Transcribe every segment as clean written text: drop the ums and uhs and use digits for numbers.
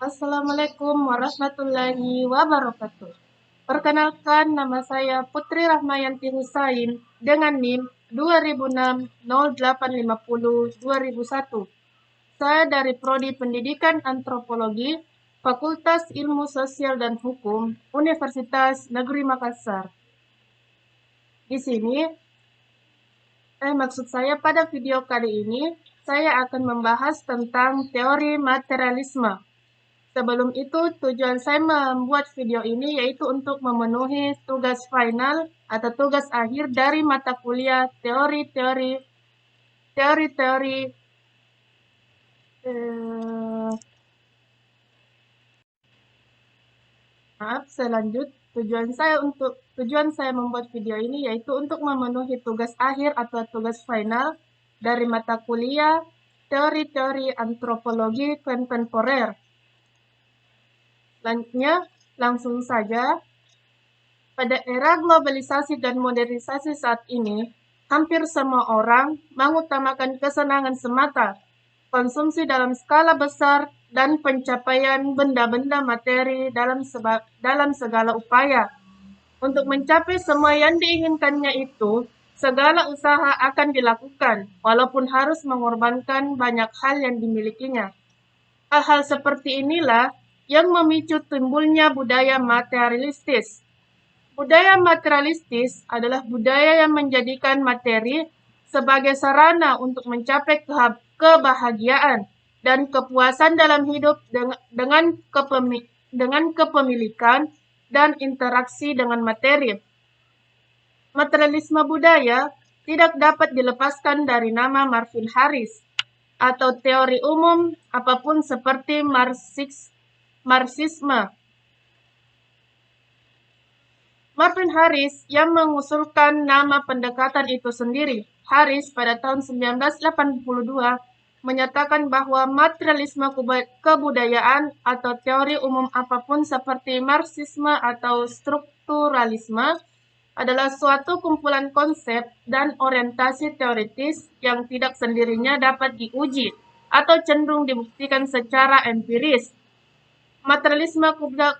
Assalamualaikum warahmatullahi wabarakatuh. Perkenalkan, nama saya Putri Rahmayanti Husain dengan NIM 2006-0850-2001. Saya dari Prodi Pendidikan Antropologi, Fakultas Ilmu Sosial dan Hukum, Universitas Negeri Makassar. Di sini, maksud saya pada video kali ini, saya akan membahas tentang teori materialisme. Sebelum itu, tujuan saya membuat video ini yaitu untuk memenuhi tugas final atau tugas akhir dari mata kuliah teori-teori tujuan saya membuat video ini yaitu untuk memenuhi tugas akhir atau tugas final dari mata kuliah teori-teori antropologi kontemporer. Selanjutnya, langsung saja. Pada era globalisasi dan modernisasi saat ini, hampir semua orang mengutamakan kesenangan semata, konsumsi dalam skala besar, dan pencapaian benda-benda materi dalam segala upaya. Untuk mencapai semua yang diinginkannya itu, segala usaha akan dilakukan, walaupun harus mengorbankan banyak hal yang dimilikinya. Hal-hal seperti inilah yang memicu timbulnya budaya materialistis. Budaya materialistis adalah budaya yang menjadikan materi sebagai sarana untuk mencapai kebahagiaan dan kepuasan dalam hidup dengan kepemilikan dan interaksi dengan materi. Materialisme budaya tidak dapat dilepaskan dari nama Marvin Harris atau teori umum apapun seperti Marxisme. Marvin Harris yang mengusulkan nama pendekatan itu sendiri. Harris pada tahun 1982 menyatakan bahwa materialisme kebudayaan atau teori umum apapun seperti Marxisme atau strukturalisme adalah suatu kumpulan konsep dan orientasi teoritis yang tidak sendirinya dapat diuji atau cenderung dibuktikan secara empiris. Materialisme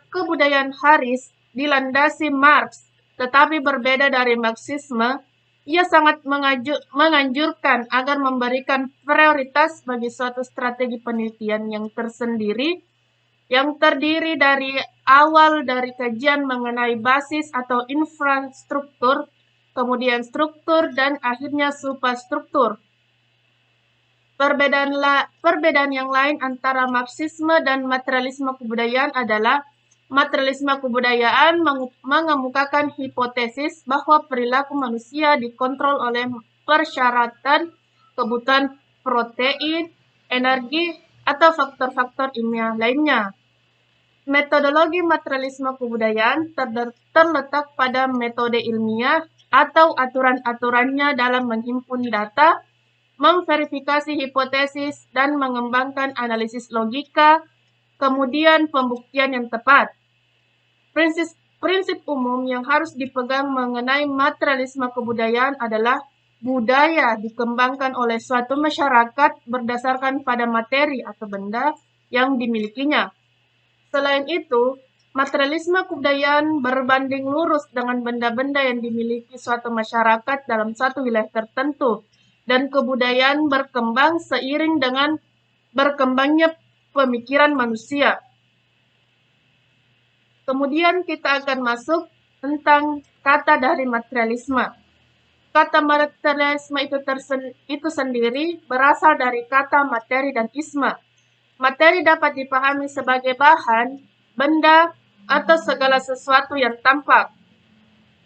kebudayaan Harris dilandasi Marx, tetapi berbeda dari Marxisme. Ia sangat menganjurkan agar memberikan prioritas bagi suatu strategi penelitian yang tersendiri, yang terdiri dari kajian mengenai basis atau infrastruktur, kemudian struktur, dan akhirnya superstruktur. Perbedaan yang lain antara Marxisme dan materialisme kebudayaan adalah materialisme kebudayaan mengemukakan hipotesis bahwa perilaku manusia dikontrol oleh persyaratan kebutuhan protein, energi, atau faktor-faktor ilmiah lainnya. Metodologi materialisme kebudayaan terletak pada metode ilmiah atau aturan-aturannya dalam menghimpun data, memverifikasi hipotesis, dan mengembangkan analisis logika, kemudian pembuktian yang tepat. Prinsip umum yang harus dipegang mengenai materialisme kebudayaan adalah budaya dikembangkan oleh suatu masyarakat berdasarkan pada materi atau benda yang dimilikinya. Selain itu, materialisme kebudayaan berbanding lurus dengan benda-benda yang dimiliki suatu masyarakat dalam suatu wilayah tertentu, dan kebudayaan berkembang seiring dengan berkembangnya pemikiran manusia. Kemudian kita akan masuk tentang kata dari materialisme. Kata materialisme itu sendiri berasal dari kata materi dan isme. Materi dapat dipahami sebagai bahan, benda, atau segala sesuatu yang tampak.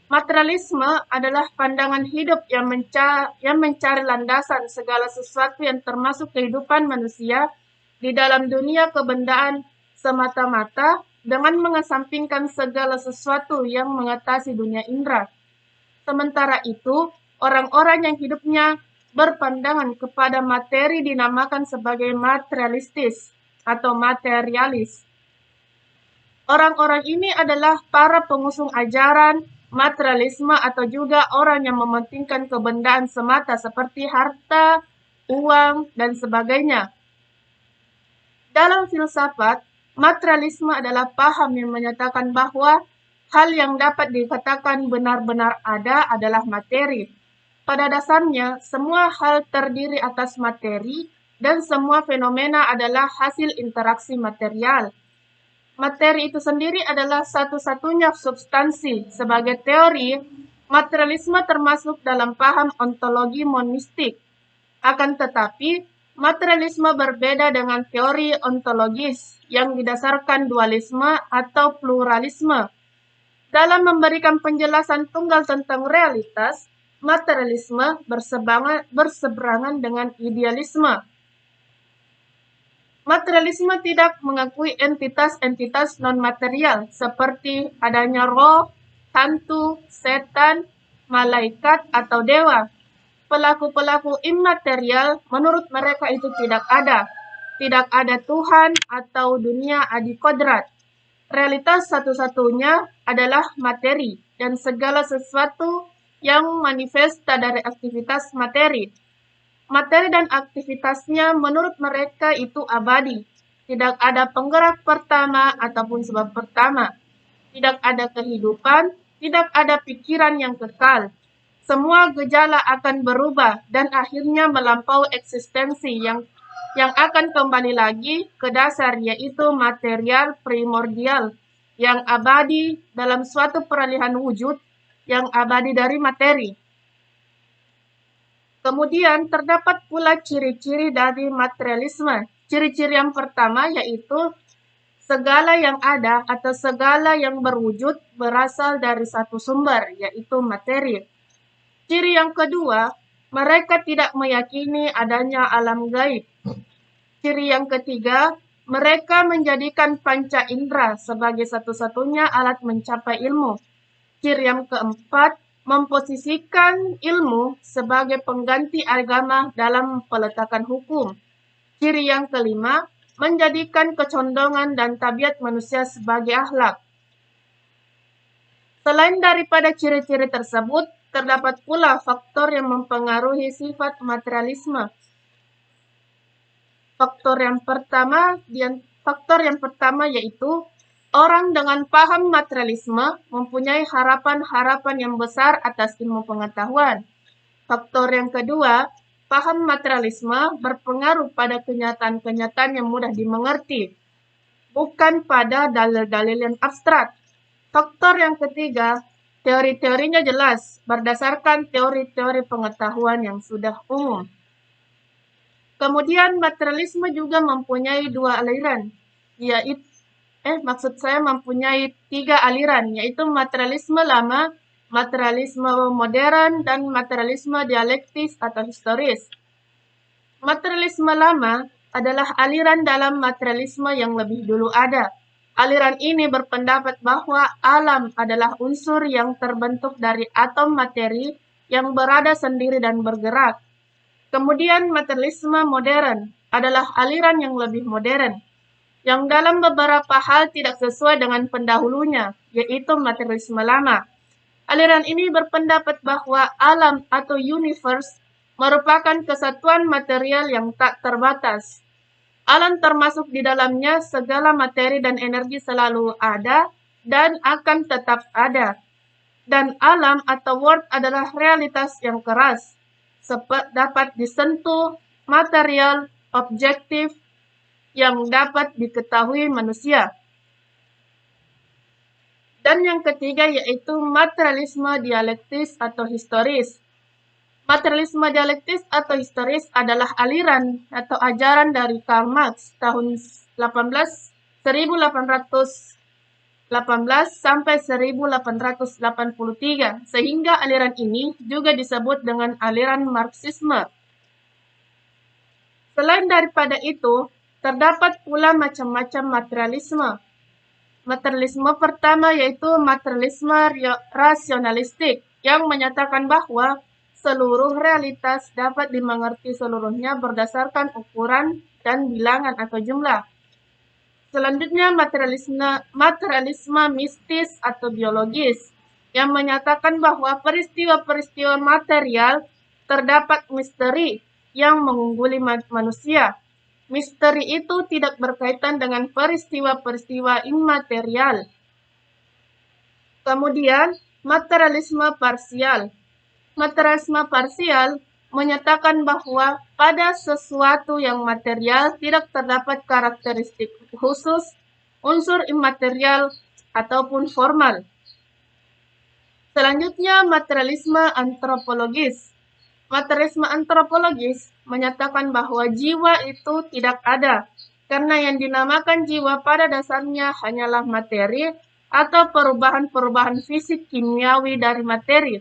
Materialisme adalah pandangan hidup yang mencari landasan segala sesuatu yang termasuk kehidupan manusia di dalam dunia kebendaan semata-mata dengan mengesampingkan segala sesuatu yang mengatasi dunia indera. Sementara itu, orang-orang yang hidupnya berpandangan kepada materi dinamakan sebagai materialistis atau materialis. Orang-orang ini adalah para pengusung ajaran materialisme atau juga orang yang mementingkan kebendaan semata seperti harta, uang, dan sebagainya. Dalam filsafat, Materialisme adalah paham yang menyatakan bahwa hal yang dapat dikatakan benar-benar ada adalah materi. Pada dasarnya, semua hal terdiri atas materi dan semua fenomena adalah hasil interaksi material. Materi itu sendiri adalah satu-satunya substansi. Sebagai teori, materialisme termasuk dalam paham ontologi monistik. Akan tetapi, materialisme berbeda dengan teori ontologis yang didasarkan dualisme atau pluralisme. Dalam memberikan penjelasan tunggal tentang realitas, materialisme berseberangan dengan idealisme. Materialisme tidak mengakui entitas-entitas non-material seperti adanya roh, hantu, setan, malaikat, atau dewa. Pelaku-pelaku imaterial menurut mereka itu tidak ada. Tidak ada Tuhan atau dunia adikodrat. Realitas satu-satunya adalah materi dan segala sesuatu yang manifesta dari aktivitas materi. Materi dan aktivitasnya menurut mereka itu abadi. Tidak ada penggerak pertama ataupun sebab pertama. Tidak ada kehidupan, tidak ada pikiran yang kekal. Semua gejala akan berubah dan akhirnya melampaui eksistensi yang akan kembali lagi ke dasar, yaitu material primordial yang abadi dalam suatu peralihan wujud yang abadi dari materi. Kemudian terdapat pula ciri-ciri dari materialisme. Ciri-ciri yang pertama yaitu segala yang ada atau segala yang berwujud berasal dari satu sumber, yaitu materi. Ciri yang kedua, mereka tidak meyakini adanya alam gaib. Ciri yang ketiga, mereka menjadikan panca indera sebagai satu-satunya alat mencapai ilmu. Ciri yang keempat, memposisikan ilmu sebagai pengganti agama dalam peletakan hukum. Ciri yang kelima, menjadikan kecondongan dan tabiat manusia sebagai akhlak. Selain daripada ciri-ciri tersebut, terdapat pula faktor yang mempengaruhi sifat materialisme. Faktor yang pertama yaitu orang dengan paham materialisme mempunyai harapan-harapan yang besar atas ilmu pengetahuan. Faktor yang kedua, paham materialisme berpengaruh pada kenyataan-kenyataan yang mudah dimengerti, bukan pada dalil-dalil yang abstrak. Faktor yang ketiga, teori-teorinya jelas, berdasarkan teori-teori pengetahuan yang sudah umum. Kemudian materialisme juga mempunyai dua aliran, mempunyai tiga aliran, yaitu materialisme lama, materialisme modern, dan materialisme dialektis atau historis. Materialisme lama adalah aliran dalam materialisme yang lebih dulu ada. Aliran ini berpendapat bahwa alam adalah unsur yang terbentuk dari atom materi yang berada sendiri dan bergerak. Kemudian materialisme modern adalah aliran yang lebih modern, yang dalam beberapa hal tidak sesuai dengan pendahulunya, yaitu materialisme lama. Aliran ini berpendapat bahwa alam atau universe merupakan kesatuan material yang tak terbatas. Alam termasuk di dalamnya segala materi dan energi selalu ada dan akan tetap ada. Dan alam atau world adalah realitas yang keras, dapat disentuh, material, objektif, yang dapat diketahui manusia. Dan yang ketiga yaitu materialisme dialektis atau historis. Materialisme dialektis atau historis adalah aliran atau ajaran dari Karl Marx tahun 1818 sampai 1883, sehingga aliran ini juga disebut dengan aliran Marxisme. Selain daripada itu, terdapat pula macam-macam materialisme. Materialisme pertama yaitu materialisme rasionalistik yang menyatakan bahwa seluruh realitas dapat dimengerti seluruhnya berdasarkan ukuran dan bilangan atau jumlah. Selanjutnya materialisme mistis atau biologis yang menyatakan bahwa peristiwa-peristiwa material terdapat misteri yang mengungguli manusia. Misteri itu tidak berkaitan dengan peristiwa-peristiwa imaterial. Kemudian, materialisme parsial. Materialisme parsial menyatakan bahwa pada sesuatu yang material tidak terdapat karakteristik khusus, unsur imaterial, ataupun formal. Selanjutnya, materialisme antropologis. Materialisme antropologis menyatakan bahwa jiwa itu tidak ada, karena yang dinamakan jiwa pada dasarnya hanyalah materi atau perubahan-perubahan fisik kimiawi dari materi.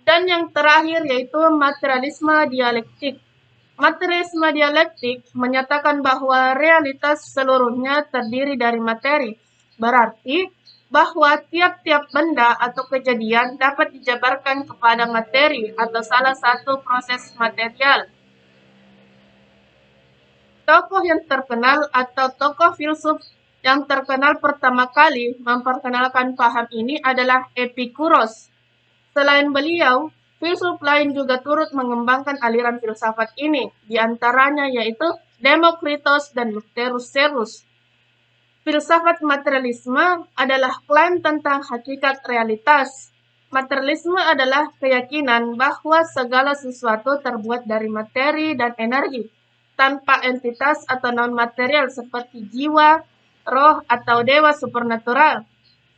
Dan yang terakhir yaitu materialisme dialektik. Materialisme dialektik menyatakan bahwa realitas seluruhnya terdiri dari materi. Berarti bahwa tiap-tiap benda atau kejadian dapat dijabarkan kepada materi atau salah satu proses material. Tokoh yang terkenal atau tokoh filsuf yang terkenal pertama kali memperkenalkan paham ini adalah Epikuros. Selain beliau, filsuf lain juga turut mengembangkan aliran filsafat ini, di antaranya yaitu Demokritos dan Lutherus Serus. Filsafat materialisme adalah klaim tentang hakikat realitas. Materialisme adalah keyakinan bahwa segala sesuatu terbuat dari materi dan energi, tanpa entitas atau non-material seperti jiwa, roh, atau dewa supernatural.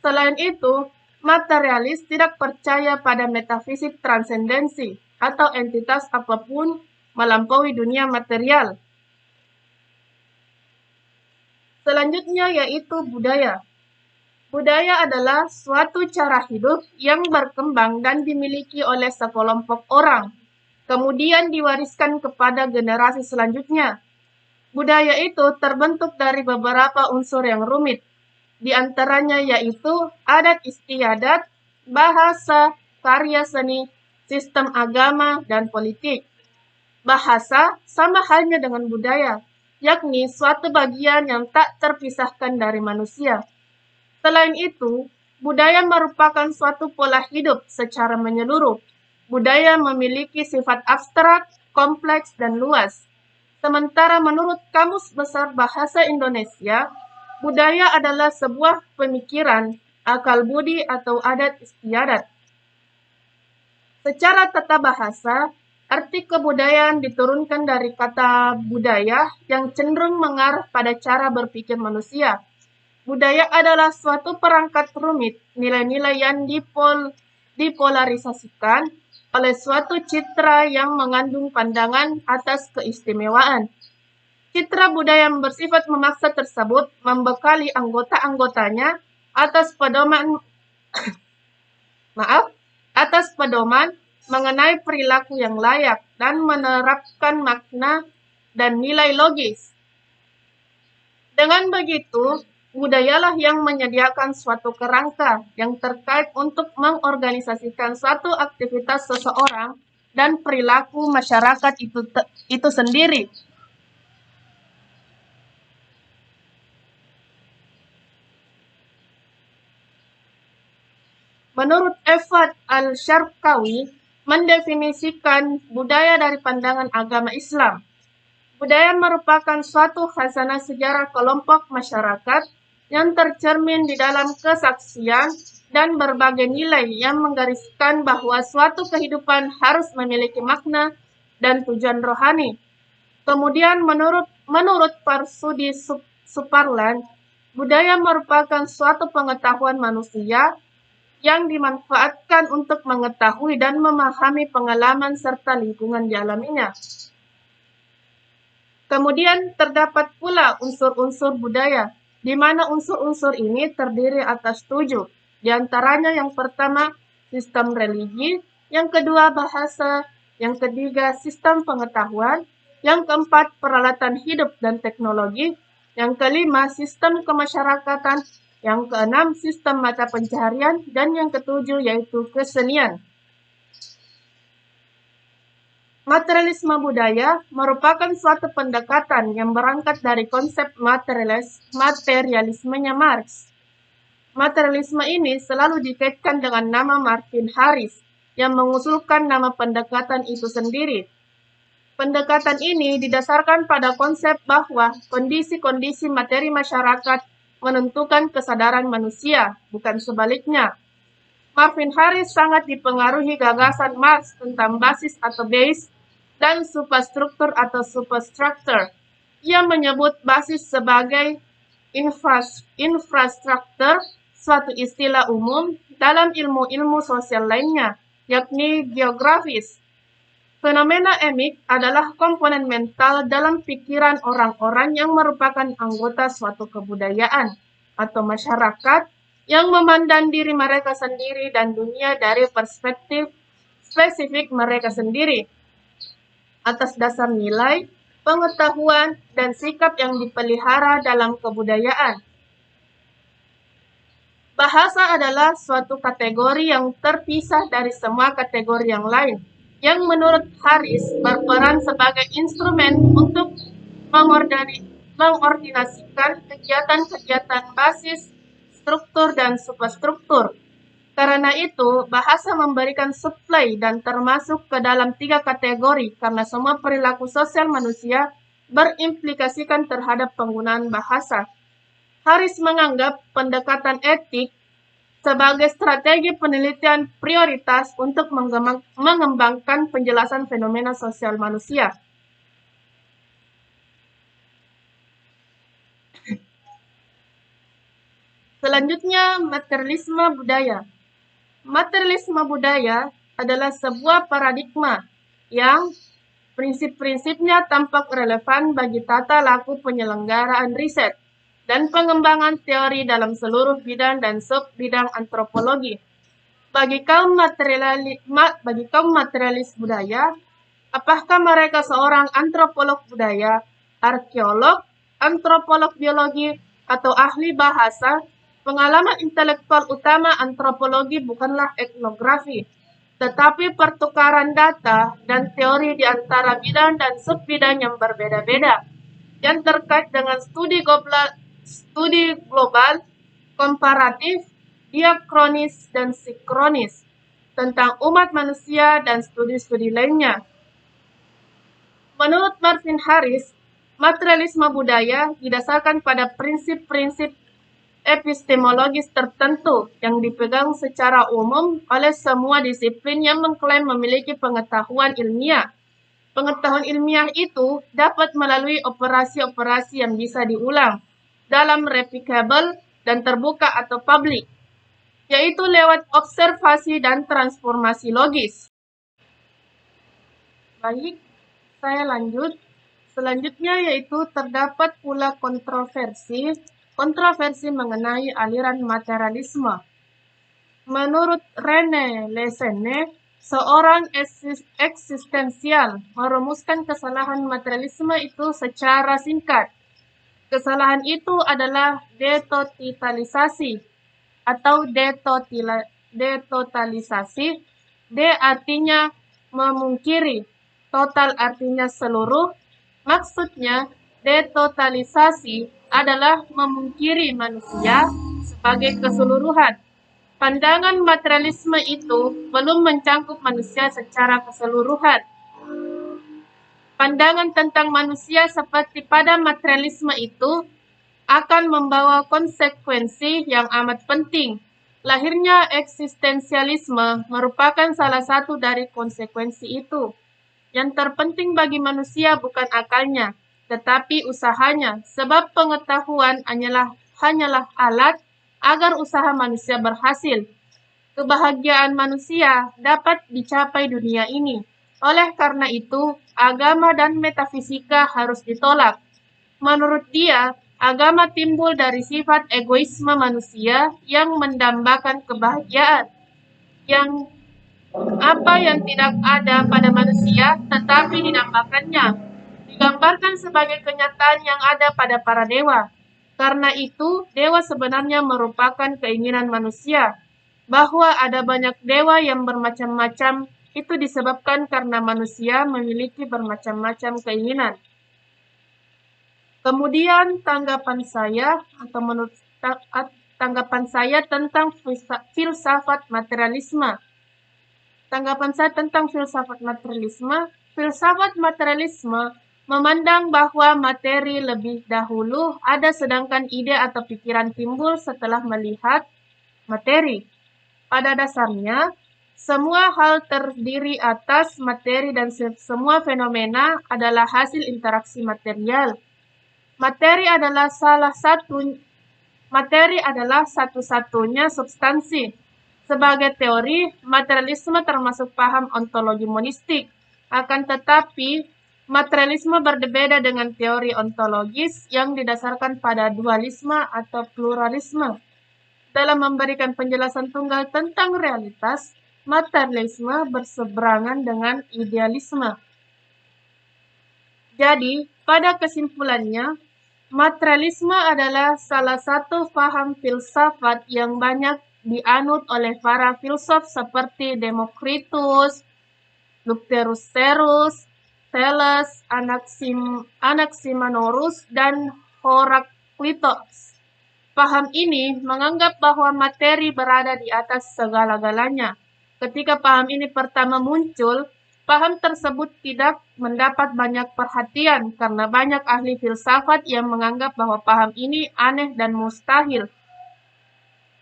Selain itu, materialis tidak percaya pada metafisik transendensi atau entitas apapun melampaui dunia material. Selanjutnya yaitu budaya. Budaya adalah suatu cara hidup yang berkembang dan dimiliki oleh sekelompok orang, kemudian diwariskan kepada generasi selanjutnya. Budaya itu terbentuk dari beberapa unsur yang rumit, di antaranya yaitu adat istiadat, bahasa, karya seni, sistem agama, dan politik. Bahasa sama halnya dengan budaya, yakni suatu bagian yang tak terpisahkan dari manusia. Selain itu, budaya merupakan suatu pola hidup secara menyeluruh. Budaya memiliki sifat abstrak, kompleks, dan luas. Sementara menurut Kamus Besar Bahasa Indonesia, budaya adalah sebuah pemikiran, akal budi, atau adat istiadat. Secara tata bahasa, arti kebudayaan diturunkan dari kata budaya yang cenderung mengarah pada cara berpikir manusia. Budaya adalah suatu perangkat rumit, nilai-nilai yang dipolarisasikan oleh suatu citra yang mengandung pandangan atas keistimewaan. Citra budaya yang bersifat memaksa tersebut membekali anggota-anggotanya atas pedoman mengenai perilaku yang layak dan menerapkan makna dan nilai logis. Dengan begitu, budayalah yang menyediakan suatu kerangka yang terkait untuk mengorganisasikan suatu aktivitas seseorang dan perilaku masyarakat itu sendiri. Menurut Efat Al-Syarqawi, mendefinisikan budaya dari pandangan agama Islam. Budaya merupakan suatu khazanah sejarah kelompok masyarakat yang tercermin di dalam kesaksian dan berbagai nilai yang menggariskan bahwa suatu kehidupan harus memiliki makna dan tujuan rohani. Kemudian menurut Parsudi Suparlan, budaya merupakan suatu pengetahuan manusia yang dimanfaatkan untuk mengetahui dan memahami pengalaman serta lingkungan di alaminya. Kemudian terdapat pula unsur-unsur budaya, di mana unsur-unsur ini terdiri atas 7. Di antaranya yang pertama, sistem religi, yang kedua bahasa, yang ketiga sistem pengetahuan, yang keempat peralatan hidup dan teknologi, yang kelima sistem kemasyarakatan, yang keenam sistem mata pencaharian, dan yang ketujuh yaitu kesenian. Materialisme budaya merupakan suatu pendekatan yang berangkat dari konsep materialismenya Marx. Materialisme ini selalu dikaitkan dengan nama Martin Harris yang mengusulkan nama pendekatan itu sendiri. Pendekatan ini didasarkan pada konsep bahwa kondisi-kondisi materi masyarakat menentukan kesadaran manusia, bukan sebaliknya. Marvin Harris sangat dipengaruhi gagasan Marx tentang basis atau base dan superstruktur atau superstructure. Ia menyebut basis sebagai infrastruktur, suatu istilah umum dalam ilmu-ilmu sosial lainnya, yakni geografis. Fenomena emik adalah komponen mental dalam pikiran orang-orang yang merupakan anggota suatu kebudayaan atau masyarakat yang memandang diri mereka sendiri dan dunia dari perspektif spesifik mereka sendiri atas dasar nilai, pengetahuan, dan sikap yang dipelihara dalam kebudayaan. Bahasa adalah suatu kategori yang terpisah dari semua kategori yang lain, yang menurut Harris berperan sebagai instrumen untuk mengordinasikan kegiatan-kegiatan basis, struktur, dan superstruktur. Karena itu, bahasa memberikan supply dan termasuk ke dalam 3 kategori karena semua perilaku sosial manusia berimplikasikan terhadap penggunaan bahasa. Harris menganggap pendekatan etik sebagai strategi penelitian prioritas untuk mengembangkan penjelasan fenomena sosial manusia. Selanjutnya, materialisme budaya. Materialisme budaya adalah sebuah paradigma yang prinsip-prinsipnya tampak relevan bagi tata laku penyelenggaraan riset dan pengembangan teori dalam seluruh bidang dan sub-bidang antropologi. Bagi kaum materialis budaya, apakah mereka seorang antropolog budaya, arkeolog, antropolog biologi, atau ahli bahasa? Pengalaman intelektual utama antropologi bukanlah etnografi, tetapi pertukaran data dan teori di antara bidang dan subbidang yang berbeda-beda, yang terkait dengan studi global, komparatif, diakronis, dan sinkronis, tentang umat manusia dan studi-studi lainnya. Menurut Marvin Harris, materialisme budaya didasarkan pada prinsip-prinsip epistemologis tertentu yang dipegang secara umum oleh semua disiplin yang mengklaim memiliki pengetahuan ilmiah. Pengetahuan ilmiah itu dapat melalui operasi-operasi yang bisa diulang dalam replicable dan terbuka atau publik, yaitu lewat observasi dan transformasi logis. Baik, saya lanjut. Selanjutnya yaitu terdapat pula kontroversi mengenai aliran materialisme. Menurut René Lesene, seorang eksistensial merumuskan kesalahan materialisme itu secara singkat. Kesalahan itu adalah detotalisasi atau detotalisasi. D artinya memungkiri, total artinya seluruh. Maksudnya, detotalisasi adalah memungkiri manusia sebagai keseluruhan. Pandangan materialisme itu belum mencangkup manusia secara keseluruhan. Pandangan tentang manusia seperti pada materialisme itu akan membawa konsekuensi yang amat penting. Lahirnya eksistensialisme merupakan salah satu dari konsekuensi itu. Yang terpenting bagi manusia bukan akalnya, tetapi usahanya, sebab pengetahuan hanyalah alat agar usaha manusia berhasil. Kebahagiaan manusia dapat dicapai dunia ini. Oleh karena itu, agama dan metafisika harus ditolak. Menurut dia, agama timbul dari sifat egoisme manusia yang mendambakan kebahagiaan, yang apa yang tidak ada pada manusia tetapi dinamakannya, digambarkan sebagai kenyataan yang ada pada para dewa. Karena itu, dewa sebenarnya merupakan keinginan manusia. Bahwa ada banyak dewa yang bermacam-macam, itu disebabkan karena manusia memiliki bermacam-macam keinginan. Kemudian tanggapan saya tentang filsafat materialisme. Tanggapan saya tentang filsafat materialisme filsafat materialisme memandang bahwa materi lebih dahulu ada sedangkan ide atau pikiran timbul setelah melihat materi. Pada dasarnya, semua hal terdiri atas materi dan semua fenomena adalah hasil interaksi material. Materi adalah satu-satunya substansi. Sebagai teori, materialisme termasuk paham ontologi monistik. Akan tetapi, materialisme berbeda dengan teori ontologis yang didasarkan pada dualisme atau pluralisme. Dalam memberikan penjelasan tunggal tentang realitas, materialisme berseberangan dengan idealisme. Jadi, pada kesimpulannya, materialisme adalah salah satu paham filsafat yang banyak dianut oleh para filsuf seperti Demokritus, Lucretius, Thales, Anaximanorus, dan Heraklitos. Paham ini menganggap bahwa materi berada di atas segala-galanya. Ketika paham ini pertama muncul, paham tersebut tidak mendapat banyak perhatian karena banyak ahli filsafat yang menganggap bahwa paham ini aneh dan mustahil.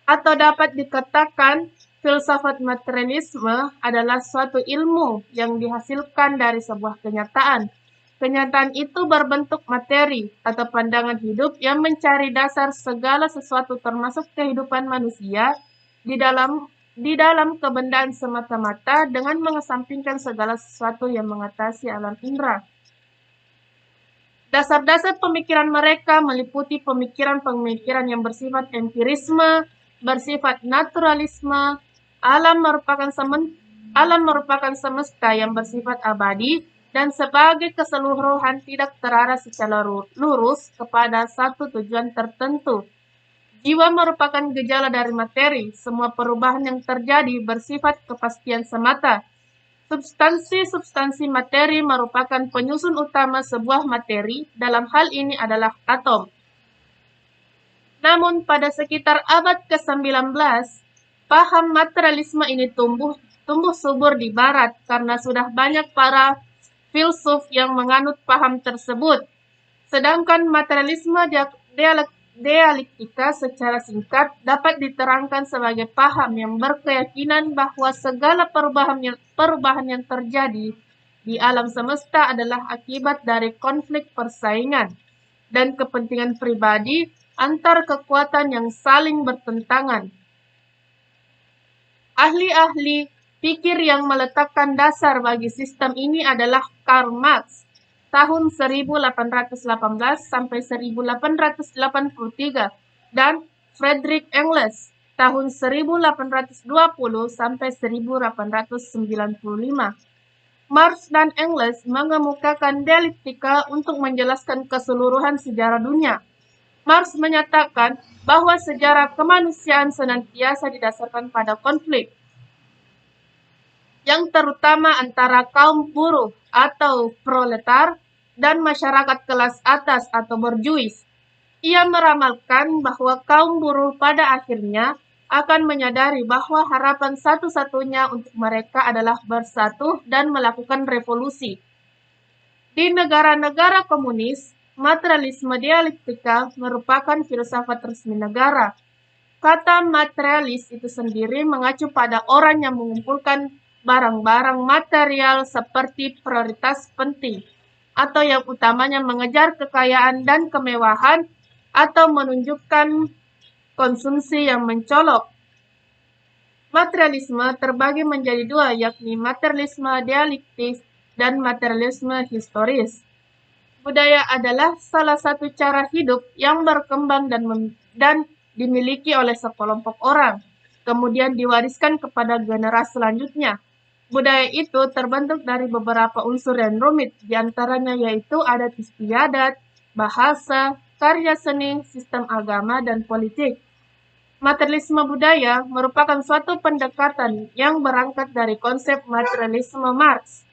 Atau dapat dikatakan, filsafat materialisme adalah suatu ilmu yang dihasilkan dari sebuah kenyataan. Kenyataan itu berbentuk materi atau pandangan hidup yang mencari dasar segala sesuatu termasuk kehidupan manusia di dalam kebendaan semata-mata dengan mengesampingkan segala sesuatu yang mengatasi alam indera. Dasar-dasar pemikiran mereka meliputi pemikiran-pemikiran yang bersifat empirisme, bersifat naturalisme, alam merupakan semesta yang bersifat abadi, dan sebagai keseluruhan tidak terarah secara lurus kepada satu tujuan tertentu. Jiwa merupakan gejala dari materi. Semua perubahan yang terjadi bersifat kepastian semata. Substansi-substansi materi merupakan penyusun utama sebuah materi. Dalam hal ini adalah atom. Namun pada sekitar abad ke-19, paham materialisme ini tumbuh subur di barat karena sudah banyak para filsuf yang menganut paham tersebut. Sedangkan materialisme dialektika secara singkat dapat diterangkan sebagai paham yang berkeyakinan bahwa segala perubahan yang terjadi di alam semesta adalah akibat dari konflik persaingan dan kepentingan pribadi antar kekuatan yang saling bertentangan. Ahli-ahli pikir yang meletakkan dasar bagi sistem ini adalah Karl Marx tahun 1818 sampai 1883 dan Friedrich Engels tahun 1820 sampai 1895. Marx dan Engels mengemukakan dialektika untuk menjelaskan keseluruhan sejarah dunia. Marx menyatakan bahwa sejarah kemanusiaan senantiasa didasarkan pada konflik, yang terutama antara kaum buruh atau proletar dan masyarakat kelas atas atau borjuis. Ia meramalkan bahwa kaum buruh pada akhirnya akan menyadari bahwa harapan satu-satunya untuk mereka adalah bersatu dan melakukan revolusi. Di negara-negara komunis, materialisme dialektika merupakan filsafat resmi negara. Kata materialis itu sendiri mengacu pada orang yang mengumpulkan barang-barang material seperti prioritas penting, atau yang utamanya mengejar kekayaan dan kemewahan, atau menunjukkan konsumsi yang mencolok. Materialisme terbagi menjadi dua, yakni materialisme dialektis dan materialisme historis. Budaya adalah salah satu cara hidup yang berkembang dan dimiliki oleh sekelompok orang, kemudian diwariskan kepada generasi selanjutnya. Budaya itu terbentuk dari beberapa unsur yang rumit, diantaranya yaitu adat istiadat, bahasa, karya seni, sistem agama, dan politik. Materialisme budaya merupakan suatu pendekatan yang berangkat dari konsep materialisme Marx.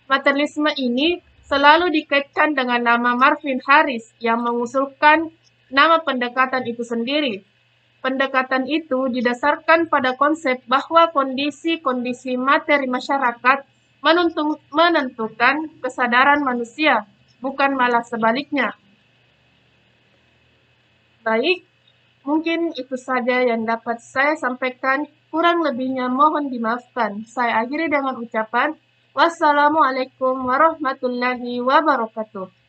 Materialisme ini selalu dikaitkan dengan nama Marvin Harris yang mengusulkan nama pendekatan itu sendiri. Pendekatan itu didasarkan pada konsep bahwa kondisi-kondisi materi masyarakat menentukan kesadaran manusia, bukan malah sebaliknya. Baik, mungkin itu saja yang dapat saya sampaikan. Kurang lebihnya mohon dimaafkan. Saya akhiri dengan ucapan wassalamualaikum warahmatullahi wabarakatuh.